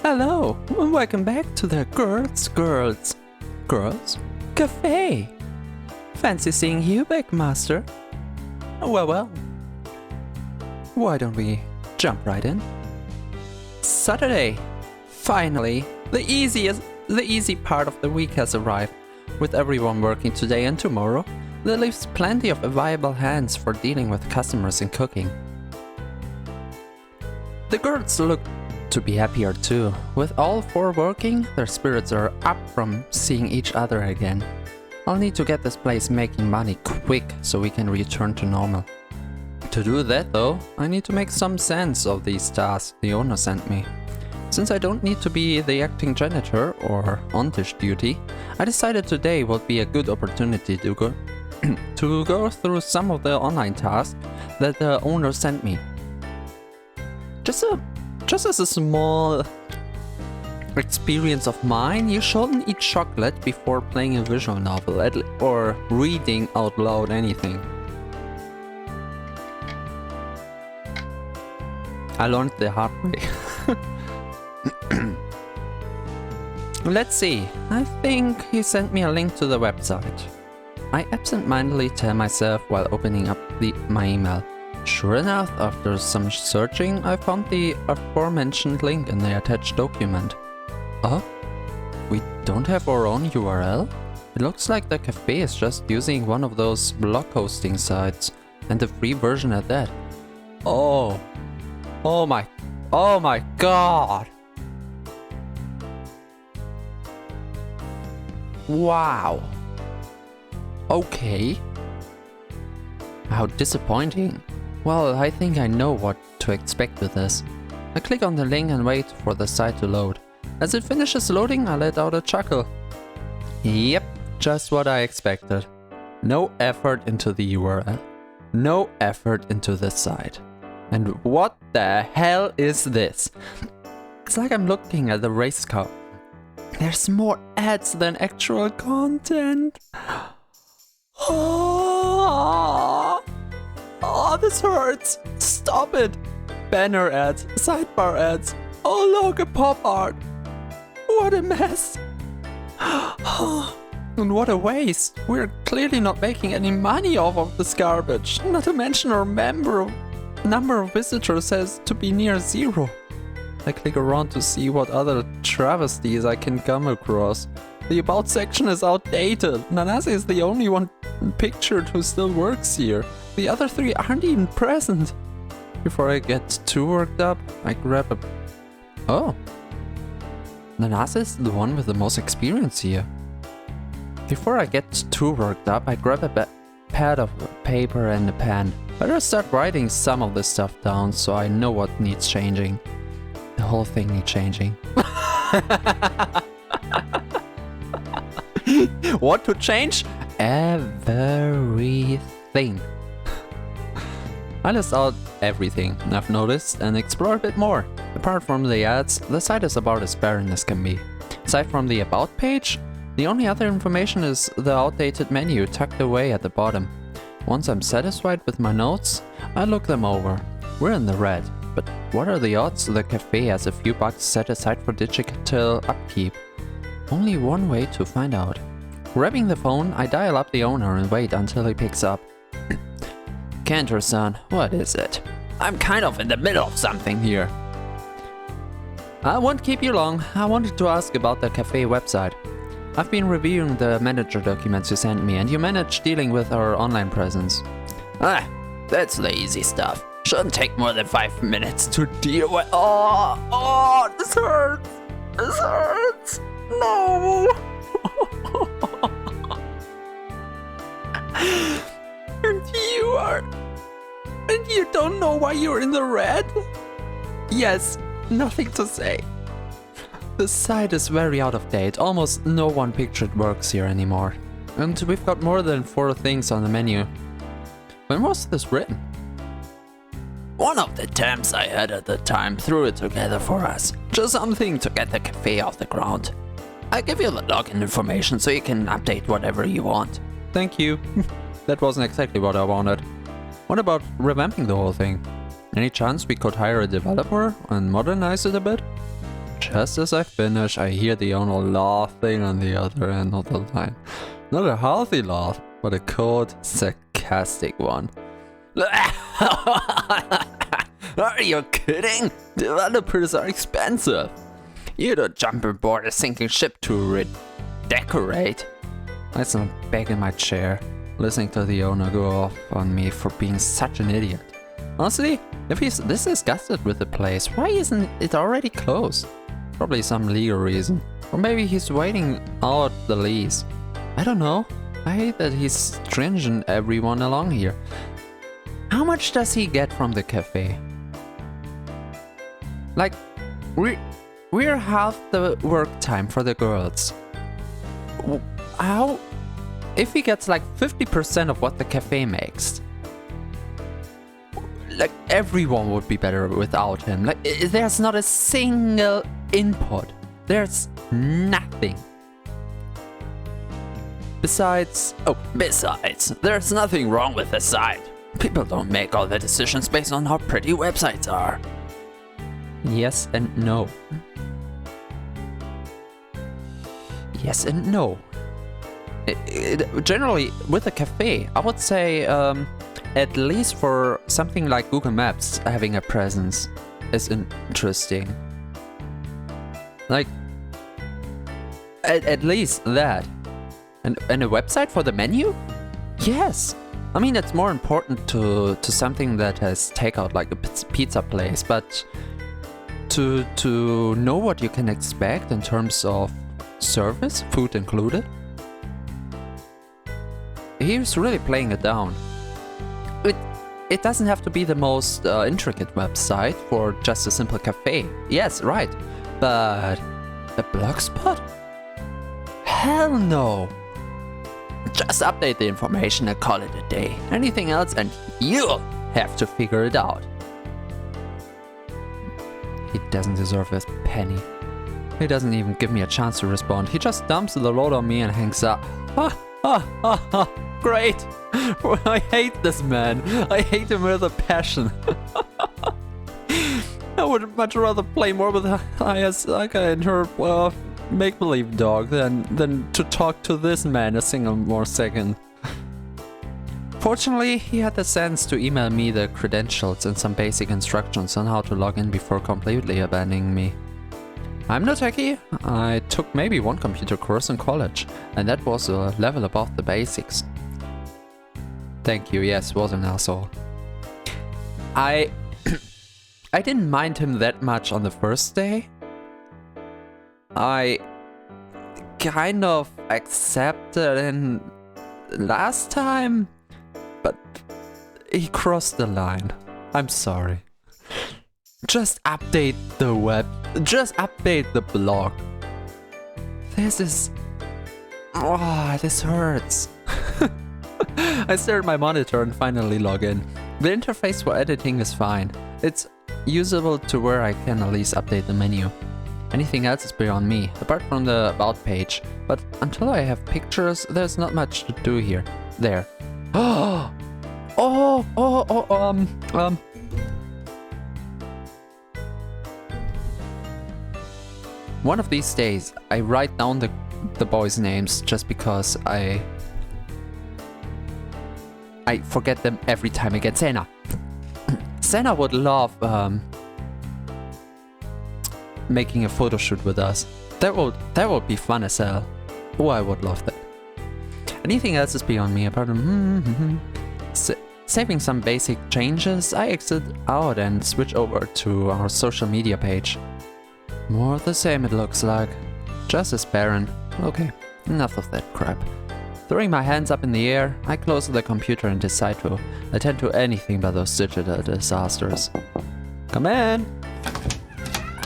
Hello, and welcome back to the Girls Cafe. Fancy seeing you back, Master. Well. Why don't we jump right in? Saturday. Finally, the easy part of the week has arrived. With everyone working today and tomorrow, there leaves plenty of available hands for dealing with customers and cooking. The girls look to be happier too. With all four working, their spirits are up from seeing each other again. I'll need to get this place making money quick so we can return to normal. To do that though, I need to make some sense of these tasks the owner sent me. Since I don't need to be the acting janitor or on dish duty, I decided today would be a good opportunity to go to go through some of the online tasks that the owner sent me. Just as a small experience of mine, you shouldn't eat chocolate before playing a visual novel or reading out loud anything. I learned the hard way. Let's see, I think he sent me a link to the website. I absentmindedly tell myself while opening up my email. Sure enough, after some searching, I found the aforementioned link in the attached document. Oh? We don't have our own URL? It looks like the cafe is just using one of those blog hosting sites, and the free version at that. Oh my god! Wow! Okay. How disappointing. Well, I think I know what to expect with this. I click on the link and wait for the site to load. As it finishes loading, I let out a chuckle. Yep, just what I expected. No effort into the URL. No effort into the site. And what the hell is this? It's like I'm looking at the race car. There's more ads than actual content. Oh, this hurts! Stop it! Banner ads, sidebar ads. Oh look, a pop art! What a mess! And what a waste! We're clearly not making any money off of this garbage. Not to mention our number of visitors has to be near zero. I click around to see what other travesties I can come across. The About section is outdated. Nanase is the only one pictured who still works here. The other three aren't even present. Before I get too worked up, I grab a... Oh! Nanase is the one with the most experience here. Before I get too worked up, I grab a pad of paper and a pen. Better start writing some of this stuff down so I know what needs changing. The whole thing needs changing. What to change? Everything. I list out everything I've noticed and explore a bit more. Apart from the ads, the site is about as barren as can be. Aside from the About page, the only other information is the outdated menu tucked away at the bottom. Once I'm satisfied with my notes, I look them over. We're in the red, but what are the odds the cafe has a few bucks set aside for digital upkeep? Only one way to find out. Grabbing the phone, I dial up the owner and wait until he picks up. Cantor-san, what is it? I'm kind of in the middle of something here. I won't keep you long. I wanted to ask about the cafe website. I've been reviewing the manager documents you sent me and you managed dealing with our online presence. That's the easy stuff. Shouldn't take more than 5 minutes to deal with. Oh, this hurts. This hurts. No. And you don't know why you're in the red? Yes, nothing to say. The site is very out of date. Almost no one pictured works here anymore. And we've got more than 4 things on the menu. When was this written? One of the temps I had at the time threw it together for us. Just something to get the cafe off the ground. I'll give you the login information so you can update whatever you want. Thank you. That wasn't exactly what I wanted. What about revamping the whole thing? Any chance we could hire a developer and modernize it a bit? just as I finish, I hear the owner laughing on the other end of the line. Not a healthy laugh, but a cold, sarcastic one. Are you kidding? Developers are expensive. You don't jump aboard a sinking ship to redecorate. I snap back in my chair, listening to the owner go off on me for being such an idiot. Honestly, if he's this disgusted with the place, why isn't it already closed? Probably some legal reason. Or maybe he's waiting out the lease. I don't know. I hate that he's stringent everyone along here. How much does he get from the cafe? Like, we're half the work time for the girls. How? If he gets like 50% of what the cafe makes, like everyone would be better without him. Like, there's not a single input. There's nothing. Besides, there's nothing wrong with the site. People don't make all the decisions based on how pretty websites are. yes and no. Yes and no. Generally, with a cafe, I would say, at least for something like Google Maps, having a presence is interesting. Like, at least that. And a website for the menu? Yes. I mean, it's more important to something that has takeout, like a pizza place, but to know what you can expect in terms of service, food included. He's really playing it down. It doesn't have to be the most intricate website for just a simple cafe. Yes, right. But a blogspot? Hell no. Just update the information and call it a day. Anything else and you'll have to figure it out. He doesn't deserve a penny. He doesn't even give me a chance to respond. He just dumps the load on me and hangs up. Great! I hate this man. I hate him with a passion. I would much rather play more with Ayasaka and her make-believe dog than to talk to this man a single more second. Fortunately, he had the sense to email me the credentials and some basic instructions on how to log in before completely abandoning me. I'm no techie. I took maybe one computer course in college, and that was a level above the basics. Thank you, yes, was an asshole. I didn't mind him that much on the first day. I kind of accepted him last time, but he crossed the line. I'm sorry. Just update the web. Just update the blog. This hurts. I stare at my monitor and finally log in. The interface for editing is fine. It's usable to where I can at least update the menu. Anything else is beyond me, apart from the About page. But until I have pictures, there's not much to do here. There. One of these days, I write down the boys' names just because I forget them every time I get Senna. Senna would love making a photo shoot with us. That would be fun as hell. Oh, I would love that. Anything else is beyond me apart from saving some basic changes. I exit out and switch over to our social media page. More of the same, it looks like. Just as barren. Okay, enough of that crap. Throwing my hands up in the air, I close the computer and decide to attend to anything but those digital disasters. Come in!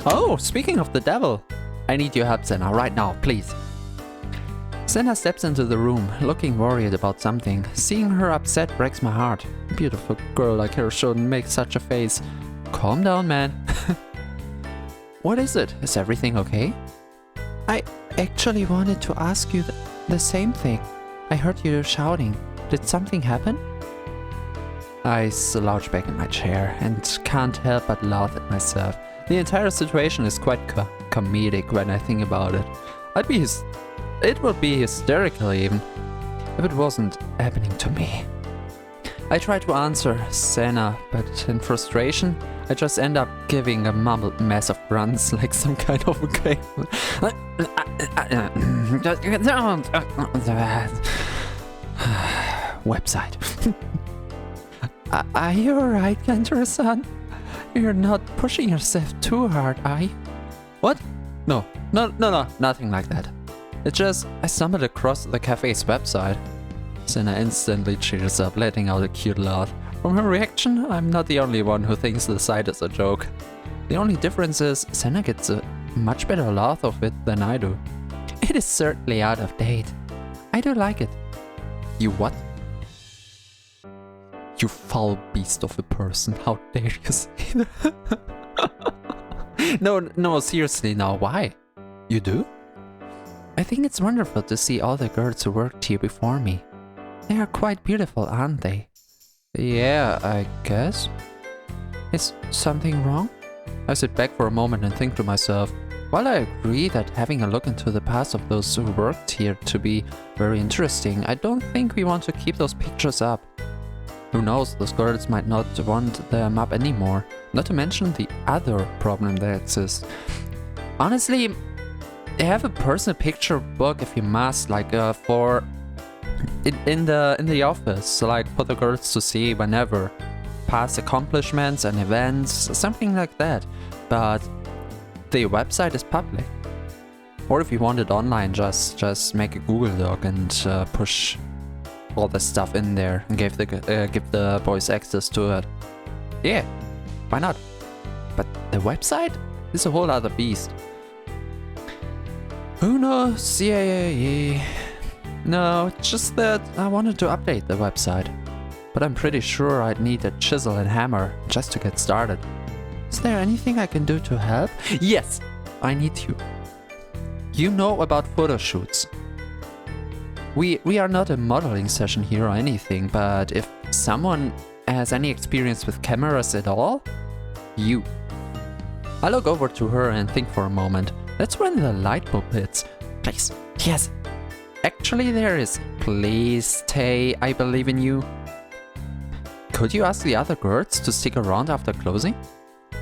Oh, speaking of the devil, I need your help, Senna, right now, please. Senna steps into the room, looking worried about something. Seeing her upset breaks my heart. A beautiful girl like her shouldn't make such a face. Calm down, man. What is it? Is everything okay? I actually wanted to ask you the same thing. I heard you shouting. Did something happen? I slouch back in my chair and can't help but laugh at myself. The entire situation is quite comedic when I think about it. It would be hysterical even, if it wasn't happening to me. I try to answer Senna, but in frustration, I just end up giving a mumbled mess of grunts like some kind of a game. Website. Are you alright, Kenter-san? You're not pushing yourself too hard, are you? What? No, nothing like that. It's just, I stumbled across the cafe's website. Senna instantly cheers up, letting out a cute laugh. From her reaction, I'm not the only one who thinks the site is a joke. The only difference is, Senna gets a much better laugh of it than I do. It is certainly out of date. I do like it. You what? You foul beast of a person, how dare you say that? No, seriously now, why? You do? I think it's wonderful to see all the girls who worked here before me. They are quite beautiful, aren't they? Yeah, I guess. Is something wrong? I sit back for a moment and think to myself, while I agree that having a look into the past of those who worked here to be very interesting, I don't think we want to keep those pictures up. Who knows, those girls might not want them up anymore, not to mention the other problem that exists. Honestly, they have a personal picture book if you must, like for in the office, like for the girls to see whenever, past accomplishments and events, something like that. But the website is public. Or if you want it online, just make a Google Doc and push all the stuff in there and give the boys access to it. Yeah, why not? But the website is a whole other beast. Who knows? Yeah. No, it's just that I wanted to update the website. But I'm pretty sure I'd need a chisel and hammer just to get started. Is there anything I can do to help? Yes, I need you. You know about photo shoots. We are not a modeling session here or anything, but if someone has any experience with cameras at all, you. I look over to her and think for a moment. That's when the light bulb hits. Please, yes. Actually, there is. Please, Tay, I believe in you. Could you ask the other girls to stick around after closing?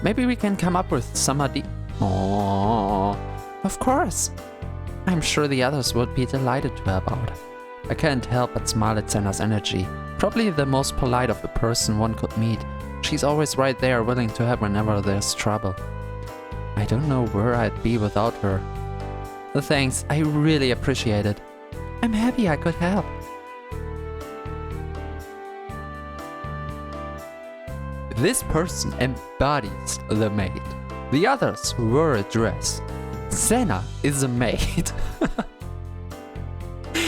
Maybe we can come up with some idea. Oh, of course. I'm sure the others would be delighted to help out. I can't help but smile at Senna's energy. Probably the most polite of a person one could meet. She's always right there, willing to help whenever there's trouble. I don't know where I'd be without her. Thanks, I really appreciate it. I'm happy I could help. This person embodies the maid. The others were addressed. Senna is a maid.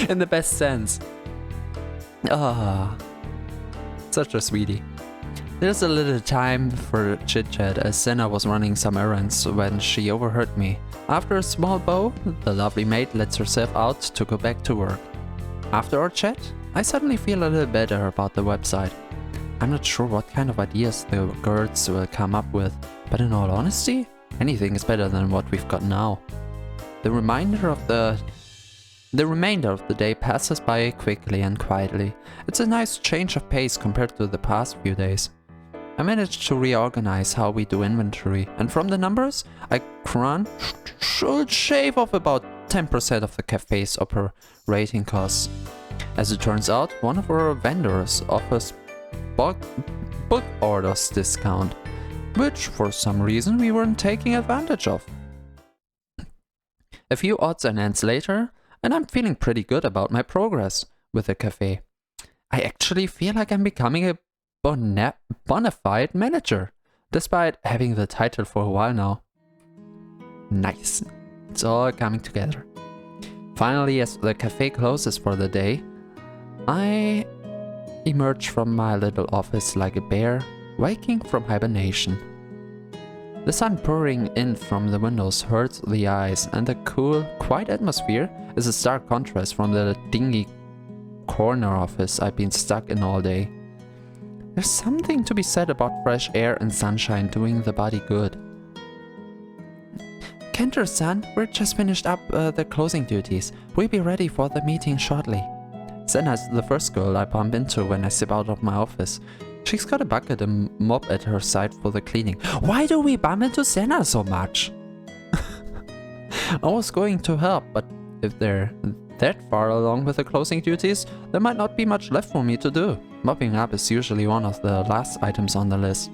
In the best sense. Such a sweetie. There's a little time for chit-chat as Senna was running some errands when she overheard me. After a small bow, the lovely maid lets herself out to go back to work. After our chat, I suddenly feel a little better about the website. I'm not sure what kind of ideas the girls will come up with, but in all honesty, anything is better than what we've got now. The remainder of the day passes by quickly and quietly. It's a nice change of pace compared to the past few days. I managed to reorganize how we do inventory, and from the numbers, I should shave off about 10% of the cafe's operating costs. As it turns out, one of our vendors offers book orders discount, which for some reason we weren't taking advantage of. A few odds and ends later, and I'm feeling pretty good about my progress with the cafe. I actually feel like I'm becoming a bona fide manager, despite having the title for a while now. Nice. It's all coming together. Finally, as the cafe closes for the day, I emerge from my little office like a bear waking from hibernation. The sun pouring in from the windows hurts the eyes, and the cool, quiet atmosphere is a stark contrast from the dingy corner office I've been stuck in all day. There's something to be said about fresh air and sunshine doing the body good. Kenter-san, we're just finished up the closing duties. We'll be ready for the meeting shortly. Senna's the first girl I bump into when I step out of my office. She's got a bucket and mop at her side for the cleaning. Why do we bump into Senna so much? I was going to help, but if they're that far along with the closing duties, there might not be much left for me to do. Mopping up is usually one of the last items on the list.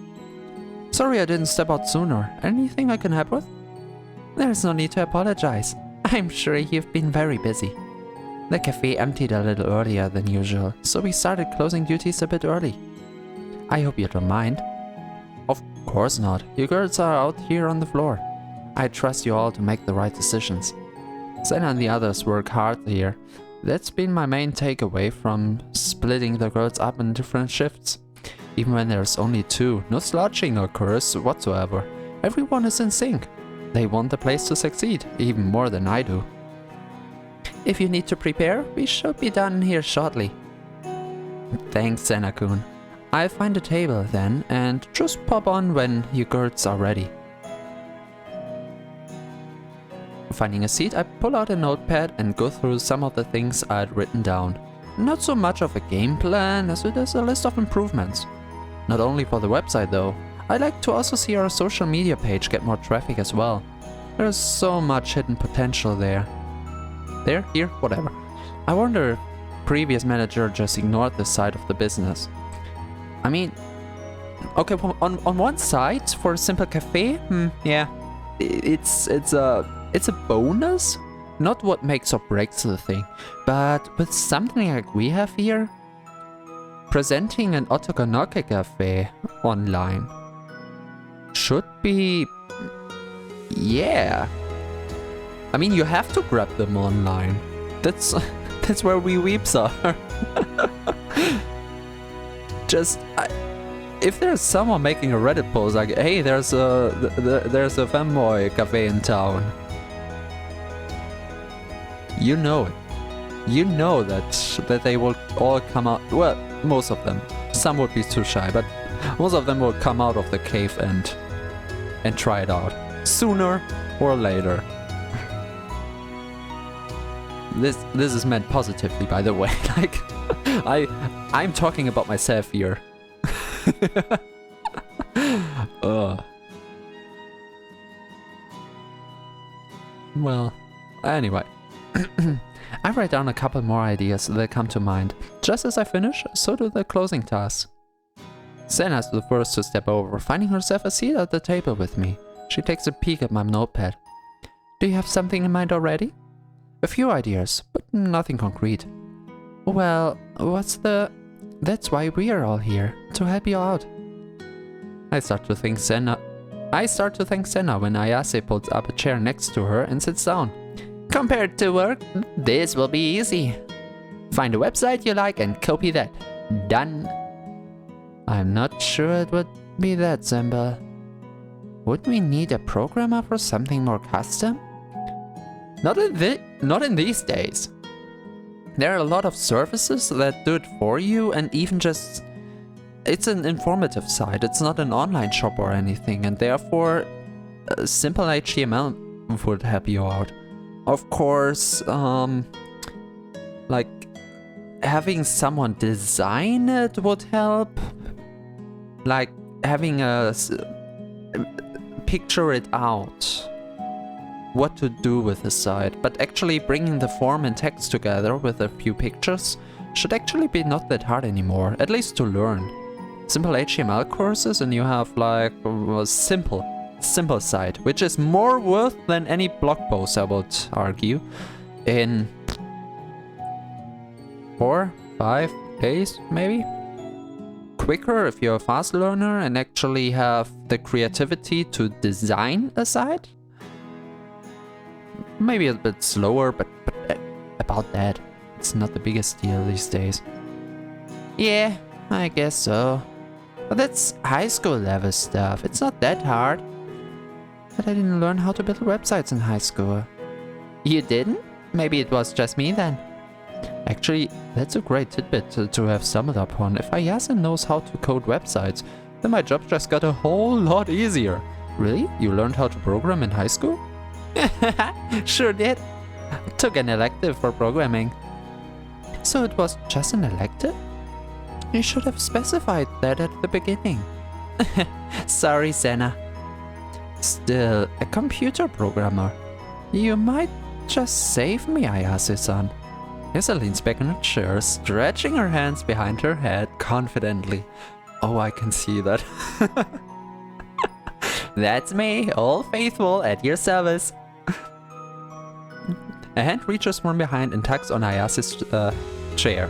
Sorry I didn't step out sooner. Anything I can help with? There's no need to apologize. I'm sure you've been very busy. The cafe emptied a little earlier than usual, so we started closing duties a bit early. I hope you don't mind. Of course not. You girls are out here on the floor. I trust you all to make the right decisions. Senna and the others work hard here. That's been my main takeaway from splitting the girls up in different shifts. Even when there's only two, no slouching occurs whatsoever. Everyone is in sync. They want the place to succeed, even more than I do. If you need to prepare, we should be done here shortly. Thanks, Senna-kun. I'll find a table then, and just pop on when you girls are ready. Finding a seat, I pull out a notepad and go through some of the things I'd written down. Not so much of a game plan as it is a list of improvements. Not only for the website though, I'd like to also see our social media page get more traffic as well. There's so much hidden potential there. There, here, whatever. I wonder if previous manager just ignored this side of the business. I mean, okay, on one side, for a simple cafe, yeah, it's a bonus, not what makes or breaks the thing. But with something like we have here, presenting an Otokonoke cafe online should be, yeah. I mean, you have to grab them online. That's where we weeps are. If there's someone making a Reddit post like, hey, there's a femboy cafe in town, you know it. You know that they will all come out. Well, most of them. Some would be too shy, but most of them will come out of the cave and try it out sooner or later. This is meant positively, by the way. Like, I'm talking about myself here. Well, anyway. I write down a couple more ideas that come to mind. Just as I finish, so do the closing tasks. Senna's the first to step over, finding herself a seat at the table with me. She takes a peek at my notepad. Do you have something in mind already? A few ideas, but nothing concrete. Well, that's why we are all here, to help you out. I start to thank Senna when Ayase pulls up a chair next to her and sits down. Compared to work, this will be easy. Find a website you like and copy that. Done. I'm not sure it would be that simple. Would we need a programmer for something more custom? Not in these days. There are a lot of services that do it for you, and even just... It's an informative site, it's not an online shop or anything, and therefore simple HTML would help you out. Of course, like having someone design it would help. Like having a picture it out what to do with the site, but actually bringing the form and text together with a few pictures should actually be not that hard anymore, at least to learn. Simple HTML courses and you have like a simple site, which is more worth than any blog post, I would argue, in 4-5 days maybe. Quicker if you're a fast learner and actually have the creativity to design a site. Maybe a bit slower, but about that. It's not the biggest deal these days. Yeah, I guess so. But that's high school level stuff. It's not that hard. But I didn't learn how to build websites in high school. You didn't? Maybe it was just me then. Actually, that's a great tidbit to have stumbled upon. If Ayase knows how to code websites, then my job just got a whole lot easier. Really? You learned how to program in high school? Sure did. Took an elective for programming. So it was just an elective? You should have specified that at the beginning. Sorry, Senna. Still, a computer programmer. You might just save me, Ayase-san. Yasa leans back in her chair, stretching her hands behind her head confidently. Oh, I can see that. That's me, all faithful, at your service. A hand reaches from behind and tugs on Ayase's chair,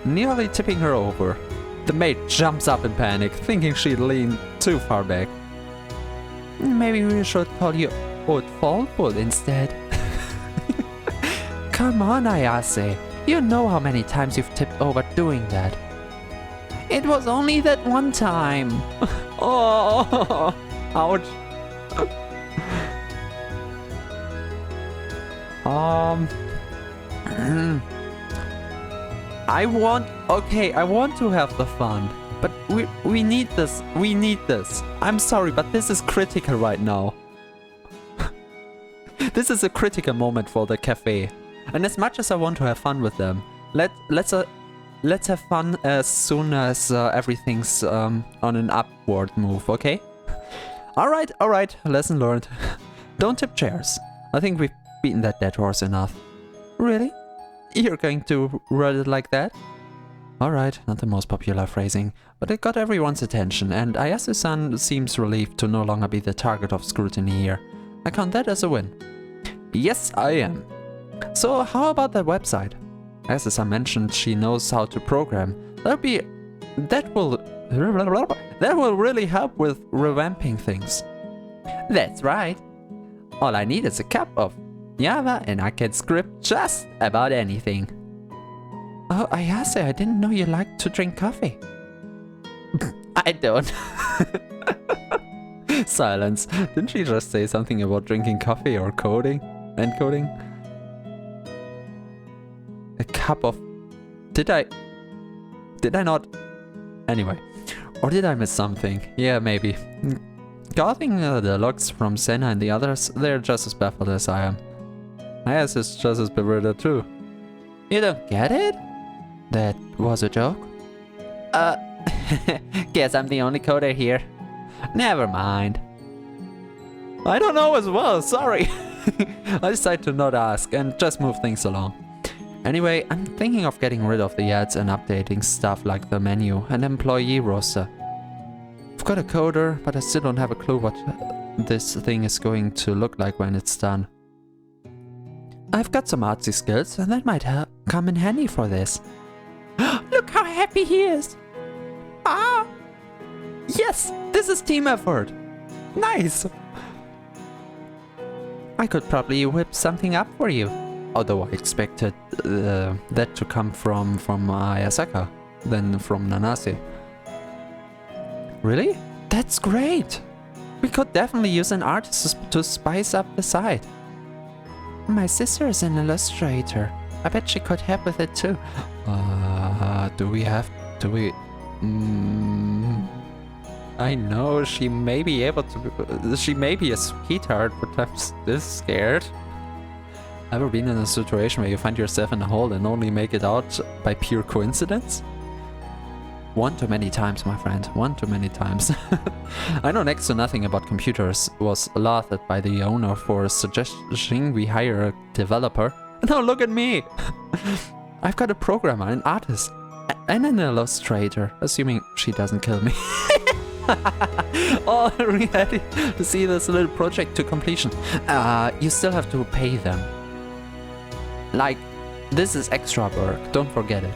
nearly tipping her over. The maid jumps up in panic, thinking she'd leaned too far back. Maybe we should call you Old Fallful instead. Come on, Ayase. You know how many times you've tipped over doing that. It was only that one time. Oh, ouch. I want to have the fun, but we need this. I'm sorry, but this is critical right now. This is a critical moment for the cafe, and as much as I want to have fun with them, let's have fun as soon as everything's on an upward move, okay? All right. Lesson learned. Don't tip chairs. I think we've beaten that dead horse enough. Really? You're going to run it like that? Alright, not the most popular phrasing, but it got everyone's attention, and Ayase-san seems relieved to no longer be the target of scrutiny here. I count that as a win. Yes, I am. So how about that website? Ayase-san mentioned she knows how to program. That will really help with revamping things. That's right. All I need is a cup of Java and I can script just about anything. Oh, Ayase, I didn't know you liked to drink coffee. I don't. Silence. Didn't she just say something about drinking coffee or coding? And coding? A cup of... Did I not? Anyway. Or did I miss something? Yeah, maybe. Gathering the looks from Senna and the others, they're just as baffled as I am. Ayase is just as bewildered too. You don't get it? That was a joke? Guess I'm the only coder here. Never mind. I don't know as well, sorry. I decided to not ask and just move things along. Anyway, I'm thinking of getting rid of the ads and updating stuff like the menu and employee roster. I've got a coder, but I still don't have a clue what this thing is going to look like when it's done. I've got some artsy skills and that might come in handy for this. Look how happy he is! Ah! Yes! This is team effort! Nice! I could probably whip something up for you. Although I expected that to come from Ayasaka, than from Nanase. Really? That's great! We could definitely use an artist to spice up the site. My sister is an illustrator. I bet she could help with it too. I know she may be able to. She may be a sweetheart, but I'm still scared. Ever been in a situation where you find yourself in a hole and only make it out by pure coincidence? One too many times, my friend. One too many times. I know next to nothing about computers. Was laughed at by the owner for suggesting we hire a developer. Now look at me! I've got a programmer, an artist, and an illustrator, assuming she doesn't kill me. Oh, really to see this little project to completion. You still have to pay them. Like, this is extra work, don't forget it.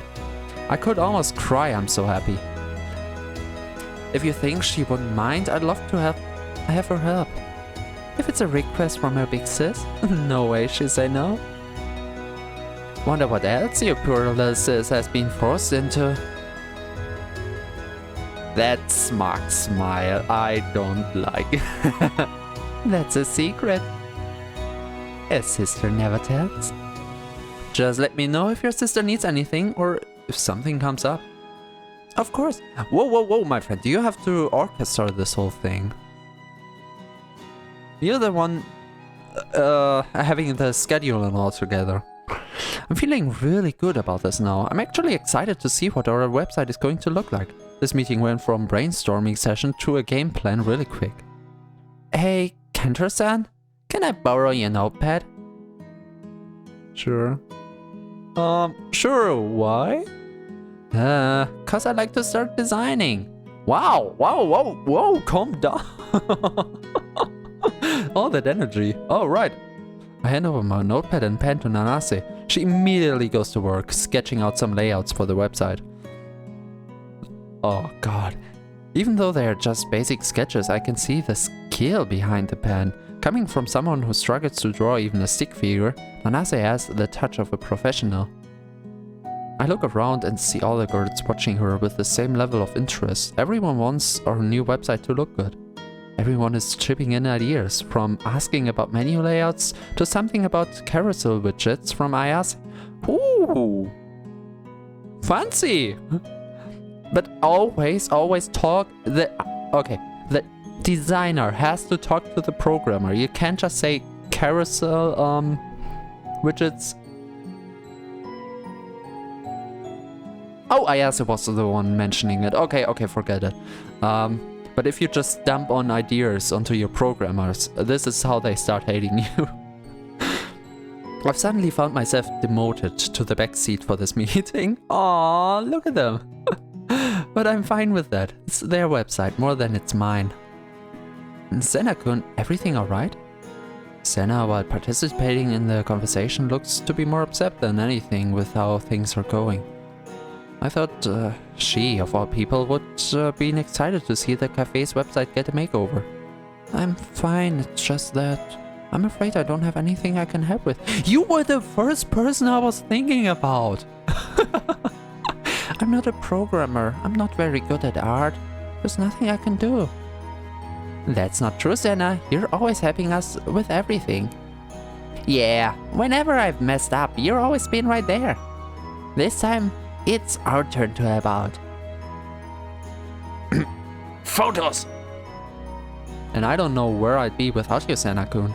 I could almost cry, I'm so happy. If you think she wouldn't mind, I'd love to have her help. If it's a request from her big sis, no way she'd say no. Wonder what else your poor little sis has been forced into. That smart smile I don't like. That's a secret. A sister never tells. Just let me know if your sister needs anything or if something comes up. Of course. Whoa, my friend. You have to orchestrate this whole thing. You're the one having the schedule and all together. I'm feeling really good about this now. I'm actually excited to see what our website is going to look like. This meeting went from brainstorming session to a game plan really quick. Hey, Kenter-san, can I borrow your notepad? Sure. Sure, why? Cause I like to start designing. Wow, whoa, calm down. All that energy. Oh, right. I hand over my notepad and pen to Nanase. She immediately goes to work, sketching out some layouts for the website. Oh god. Even though they are just basic sketches, I can see the skill behind the pen. Coming from someone who struggles to draw even a stick figure, Nanase has the touch of a professional. I look around and see all the girls watching her with the same level of interest. Everyone wants our new website to look good. Everyone is chipping in ideas, from asking about menu layouts to something about carousel widgets from Ayase. Ooh! Fancy! But always talk the designer has to talk to the programmer. You can't just say carousel widgets. Oh, Ayase was the one mentioning it. Okay, forget it. But if you just dump on ideas onto your programmers, this is how they start hating you. I've suddenly found myself demoted to the back seat for this meeting. Aww, look at them. But I'm fine with that. It's their website more than it's mine. Senna-kun, everything alright? Senna, while participating in the conversation, looks to be more upset than anything with how things are going. I thought she, of all people, would been excited to see the cafe's website get a makeover. I'm fine, it's just that I'm afraid I don't have anything I can help with. You were the first person I was thinking about! I'm not a programmer, I'm not very good at art. There's nothing I can do. That's not true, Senna. You're always helping us with everything. Yeah, whenever I've messed up, you're always been right there. This time, it's our turn to help out. Photos! And I don't know where I'd be without you, Senna-kun.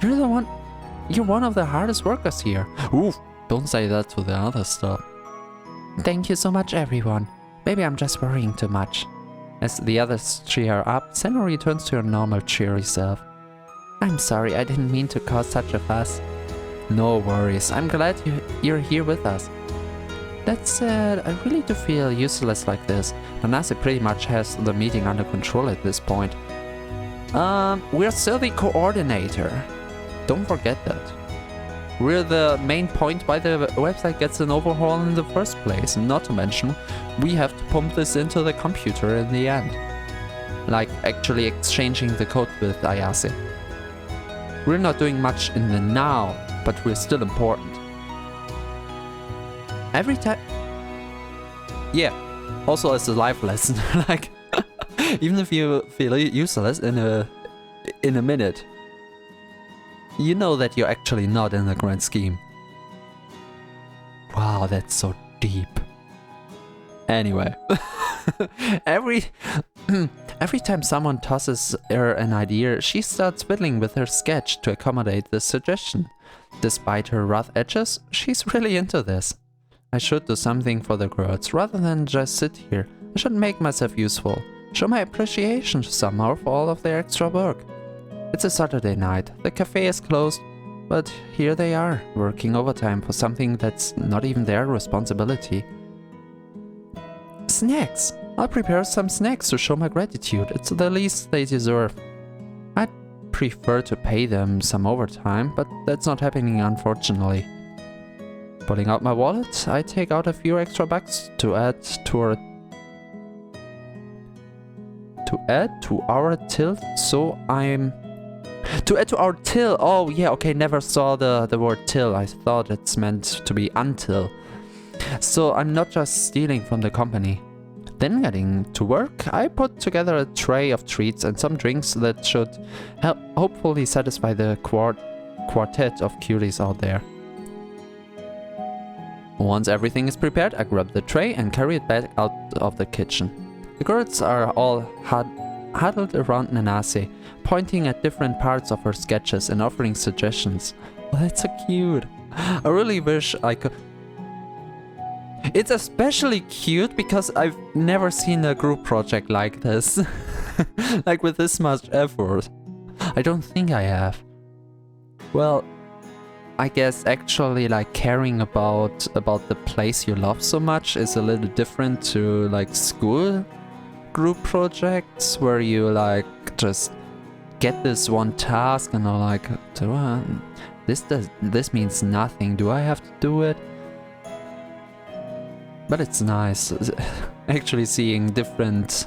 You're one of the hardest workers here. Oof, don't say that to the other stuff. Thank you so much, everyone. Maybe I'm just worrying too much. As the others cheer up, Senna returns to her normal cheery self. I'm sorry, I didn't mean to cause such a fuss. No worries, I'm glad you're here with us. That said, I really do feel useless like this. Nanase pretty much has the meeting under control at this point. We're still the coordinator. Don't forget that. We're the main point why the website gets an overhaul in the first place. Not to mention, we have to pump this into the computer in the end. Like actually exchanging the code with Ayase. We're not doing much in the now, but we're still important. Every time... Yeah, also as a life lesson, like, even if you feel useless in a minute, you know that you're actually not in the grand scheme. Wow, that's so deep. Anyway, every time someone tosses her an idea, she starts fiddling with her sketch to accommodate the suggestion. Despite her rough edges, she's really into this. I should do something for the girls, rather than just sit here. I should make myself useful. Show my appreciation somehow for all of their extra work. It's a Saturday night, the cafe is closed, but here they are, working overtime for something that's not even their responsibility. Snacks! I'll prepare some snacks to show my gratitude. It's the least they deserve. I'd prefer to pay them some overtime, but that's not happening unfortunately. Pulling out my wallet, I take out a few extra bucks to add to our till, so I'm... To add to our till! Oh yeah, okay, never saw the word till. I thought it's meant to be until. So I'm not just stealing from the company. Then getting to work, I put together a tray of treats and some drinks that should hopefully satisfy the quartet of cuties out there. Once everything is prepared, I grab the tray and carry it back out of the kitchen. The girls are all huddled around Nanase, pointing at different parts of her sketches and offering suggestions. Oh, that's so cute. I really wish I could... It's especially cute because I've never seen a group project like this. Like with this much effort. I don't think I have. Well, I guess actually like caring about the place you love so much is a little different to like school group projects where you like just get this one task and are like, this means nothing. Do I have to do it? But it's nice actually seeing different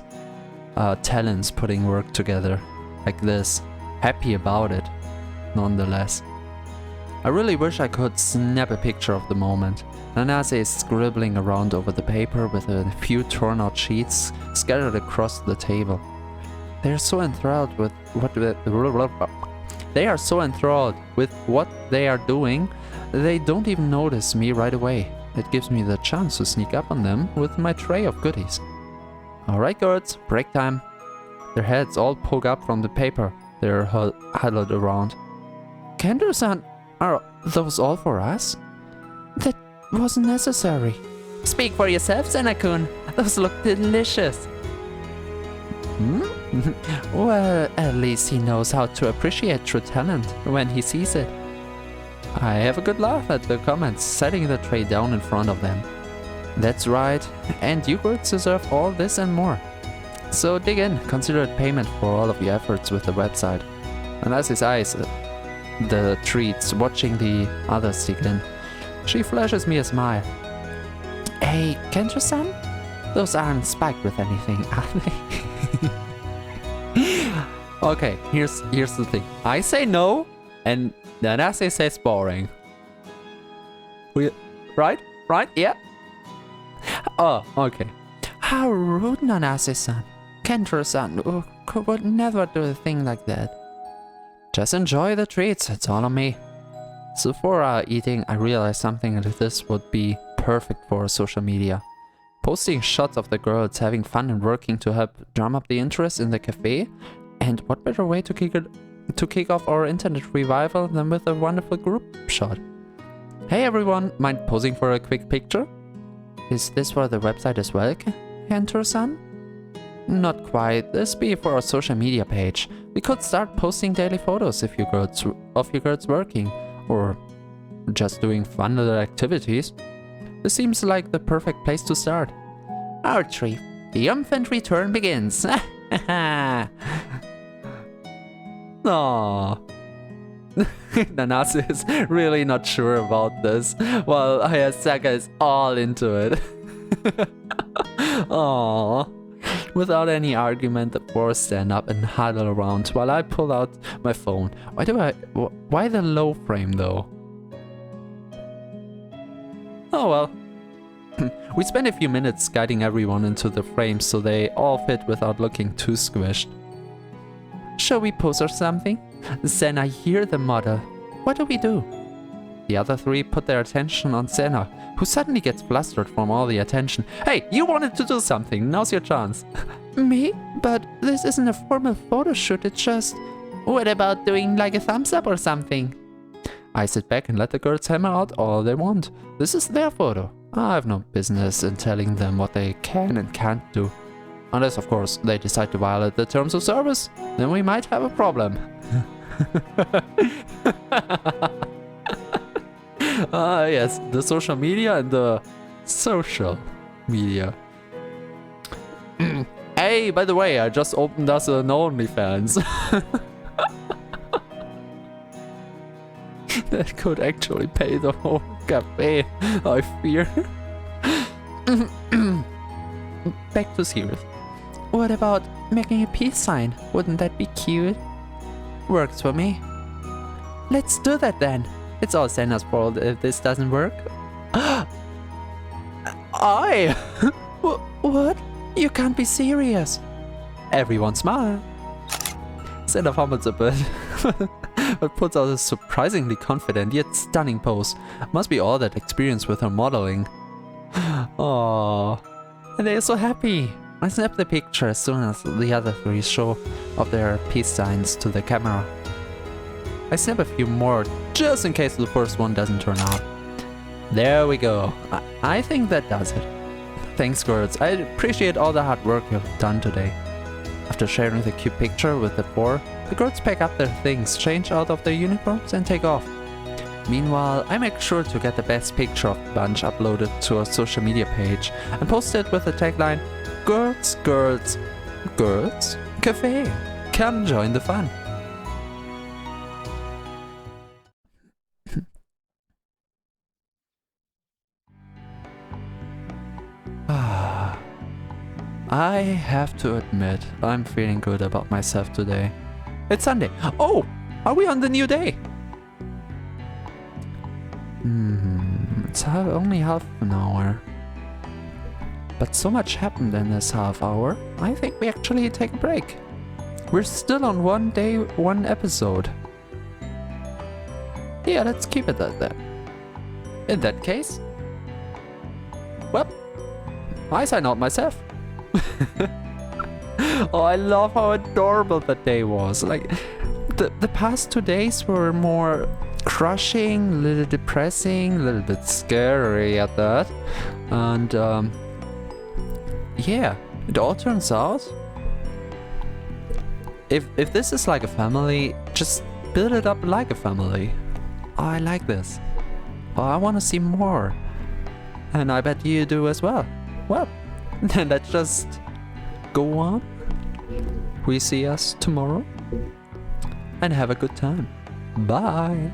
talents putting work together like this. Happy about it, nonetheless. I really wish I could snap a picture of the moment. Nanase is scribbling around over the paper with a few torn out sheets scattered across the table. They are so enthralled with what they are doing, they don't even notice me right away. It gives me the chance to sneak up on them with my tray of goodies. Alright girls, break time. Their heads all poke up from the paper they're huddled around. Kendo-san, are those all for us? That wasn't necessary. Speak for yourself, Senna-kun. Those look delicious. Well, at least he knows how to appreciate true talent when he sees it. I have a good laugh at the comments, setting the tray down in front of them. That's right, and you girls deserve all this and more. So dig in, consider it payment for all of your efforts with the website. And as his eyes, the treats, watching the others dig in, she flashes me a smile. Hey, Kento-san? Those aren't spiked with anything, are they? Okay, here's the thing. I say no, and Nanase says boring. Right? Yeah. Oh, okay. How rude, Nanase-san. Kento-san would never do a thing like that. Just enjoy the treats, it's all on me. So for eating, I realized something like this would be perfect for social media. Posting shots of the girls having fun and working to help drum up the interest in the cafe. And what better way to kick off our internet revival than with a wonderful group shot. Hey everyone, mind posing for a quick picture? Is this for the website as well, Kento-san? Not quite, this be for our social media page. We could start posting daily photos of you girls working, or just doing fun little activities. This seems like the perfect place to start. Our triumphant return begins. Aww. Nanase is really not sure about this, while Hayasaka is all into it. Aww. Without any argument, the four stand up and huddle around while I pull out my phone. Why the low frame though? Oh well. We spend a few minutes guiding everyone into the frame so they all fit without looking too squished. Shall we pose or something? Senna, you're the model. What do we do? The other three put their attention on Senna, who suddenly gets flustered from all the attention. Hey, you wanted to do something, now's your chance. Me? But this isn't a formal photo shoot, it's just... What about doing like a thumbs up or something? I sit back and let the girls hammer out all they want. This is their photo. I have no business in telling them what they can and can't do. Unless, of course, they decide to violate the terms of service, then we might have a problem. Yes, the social media and the social media. Hey, by the way, I just opened us an OnlyFans. That could actually pay the whole cafe, I fear. Back to serious. What about making a peace sign? Wouldn't that be cute? Works for me. Let's do that then. It's all Senna's fault if this doesn't work. What? You can't be serious. Everyone smile. Senna fumbles a bit, but puts out a surprisingly confident yet stunning pose. Must be all that experience with her modeling. Aww. And they're so happy. I snap the picture as soon as the other three show off their peace signs to the camera. I snap a few more just in case the first one doesn't turn out. There we go. I think that does it. Thanks, girls. I appreciate all the hard work you've done today. After sharing the cute picture with the four, the girls pack up their things, change out of their uniforms and take off. Meanwhile, I make sure to get the best picture of the bunch uploaded to our social media page and post it with the tagline, "Girls, girls, girls, cafe. Come join the fun." I have to admit, I'm feeling good about myself today. It's Sunday. Oh, are we on the new day? It's only half an hour. But so much happened in this half hour, I think we actually take a break. We're still on 1 day, 1 episode. Yeah, let's keep it at that. In that case, well, I sign out myself. Oh, I love how adorable that day was. Like, the past 2 days were more crushing, a little depressing, a little bit scary at that. And yeah, it all turns out, if this is like a family, just build it up like a family. Oh, I like this. Oh, I want to see more. And I bet you do as well. Well, then let's just go on. We see us tomorrow. And have a good time. Bye.